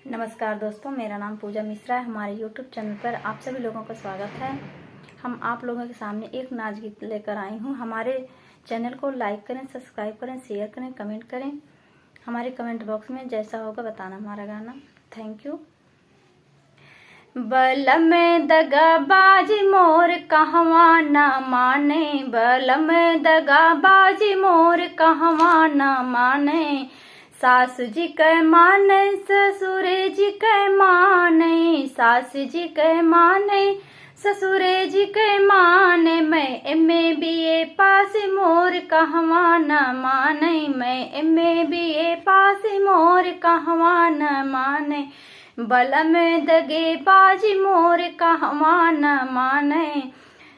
नमस्कार दोस्तों, मेरा नाम पूजा मिश्रा है। हमारे YouTube चैनल पर आप सभी लोगों का स्वागत है। हम आप लोगों के सामने एक नाच गीत लेकर आई हूँ। हमारे चैनल को लाइक करें, सब्सक्राइब करें, शेयर करें, कमेंट करें। हमारे कमेंट बॉक्स में जैसा होगा बताना हमारा गाना। Thank you. बल में दगाबाजी मोर कहवा न माने, बल में दगाबाजी मोर कहवा न माने। सास जी के माने ससुर जी के माने, सास जी के माने ससुर जी के माने। मैं एमे बीए पास मोर कहवा न माने, मैं एमे बीए पास मोर कहवा न माने। बल में दगे बाजी मोर कहवा न माने।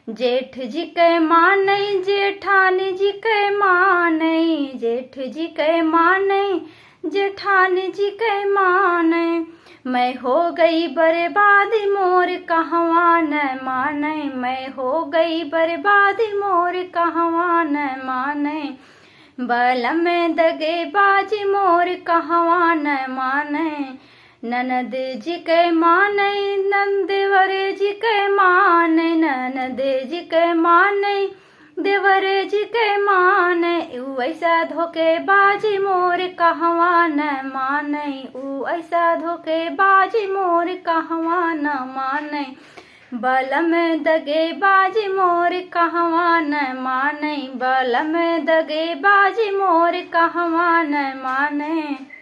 जेठ जी के माने जेठान जी के माने, जेठ जी के माने जेठान जी के माने। मैं हो गई बर्बाद मोर कहवा न माने, मैं हो गई बर्बाद मोर कहवा न माने। बल में दगे बाजी मोर कहवा न माने। ननद जी के माने नंदेवर जी के माने, ननद जी के माने देवर जी के माने। ऊ ऐसा धोखे बाजी मोर कहवा न माने, ऊ ऐसा धोखे बाजी मोर कहवा न माने। बल में दगे बाजी मोर कहवा न माने, बल में दगे बाजी मोर कहवा न माने।